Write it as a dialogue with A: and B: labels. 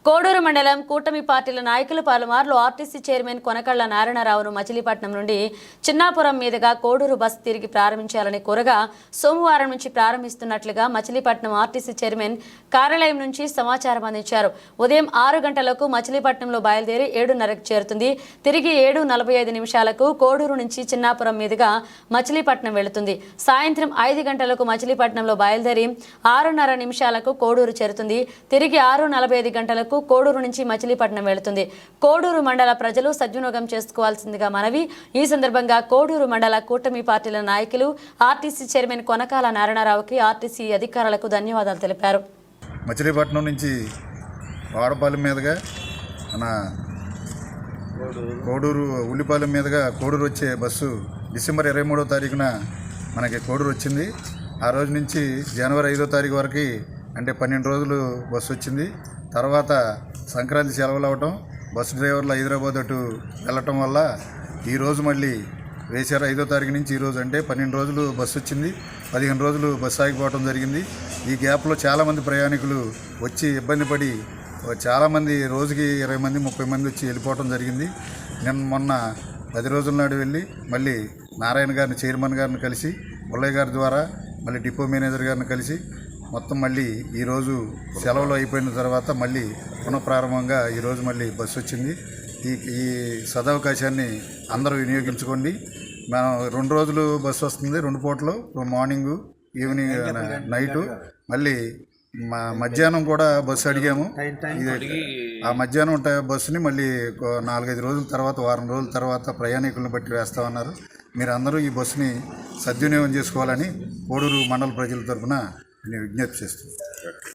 A: కోడూరు మండలం కూటమి పార్టీల నాయకులు పలుమార్లు ఆర్టీసీ చైర్మన్ కొనకళ్ల నారాయణరావును మచిలీపట్నం నుండి చిన్నాపురం మీదుగా కోడూరు బస్సు తిరిగి ప్రారంభించాలని కోరగా సోమవారం నుంచి ప్రారంభిస్తున్నట్లుగా మచిలీపట్నం ఆర్టీసీ చైర్మన్ కార్యాలయం నుంచి సమాచారం అందించారు. ఉదయం 6 గంటలకు మచిలీపట్నంలో బయలుదేరి 7:30కు చేరుతుంది. తిరిగి 7:45 కోడూరు నుంచి చిన్నాపురం మీదుగా మచిలీపట్నం వెళుతుంది. సాయంత్రం 5 గంటలకు మచిలీపట్నంలో బయలుదేరి 6:30 కోడూరు చేరుతుంది. తిరిగి 6:45 గంటలకు కోడూరు నుంచి మచిలీపట్నం వెళుతుంది. కోడూరు మండల ప్రజలు సద్వినియోగం చేసుకోవాల్సిందిగా మనవి. ఈ సందర్భంగా కోడూరు మండల కూటమి పార్టీల నాయకులు ఆర్టీసీ చైర్మన్ కొనకాల నారాయణరావుకి ఆర్టీసీ అధికారులకు ధన్యవాదాలు తెలిపారు.
B: మచిలీపట్నం నుంచి వాడపాలెం మీదుగా మన కోడూరు ఉల్లిపాలెం మీదుగా కోడూరు వచ్చే బస్సు డిసెంబర్ 23వ తారీఖున మనకి కోడూరు వచ్చింది. ఆ రోజు నుంచి జనవరి 5వ తారీఖు వరకు అంటే 12 రోజులు బస్సు వచ్చింది. తర్వాత సంక్రాంతి సెలవులు అవ్వటం, బస్సు డ్రైవర్లు హైదరాబాద్ అటు వెళ్ళటం వల్ల ఈరోజు మళ్ళీ వేశారు. 5వ తారీఖు నుంచి ఈరోజు అంటే 12 రోజులు బస్సు వచ్చింది. 15 రోజులు బస్సు ఆగిపోవడం జరిగింది. ఈ గ్యాప్లో చాలామంది ప్రయాణికులు వచ్చి ఇబ్బంది పడి చాలామంది రోజుకి 20 మంది 30 మంది వచ్చి వెళ్ళిపోవడం జరిగింది. నేను మొన్న 10 రోజుల నాడు వెళ్ళి మళ్ళీ నారాయణ గారిని చైర్మన్ గారిని కలిసి ముల్లయ్య గారి ద్వారా మళ్ళీ డిపో మేనేజర్ గారిని కలిసి మొత్తం మళ్ళీ ఈరోజు సెలవులు అయిపోయిన తర్వాత మళ్ళీ పునఃప్రారంభంగా ఈరోజు మళ్ళీ బస్సు వచ్చింది. ఈ సదవకాశాన్ని అందరూ వినియోగించుకోండి. మనం 2 రోజులు బస్సు వస్తుంది, 2 పూటలు, మార్నింగు ఈవినింగ్ నైటు. మళ్ళీ మధ్యాహ్నం కూడా బస్సు అడిగాము. ఆ మధ్యాహ్నం బస్సుని మళ్ళీ 4-5 రోజుల తర్వాత, వారం రోజుల తర్వాత ప్రయాణికులను బట్టి వేస్తామన్నారు. మీరు అందరూ ఈ బస్సుని సద్వినియోగం చేసుకోవాలని కోడూరు మండల ప్రజల తరఫున నేను విజ్ఞప్తి చేస్తున్నాను.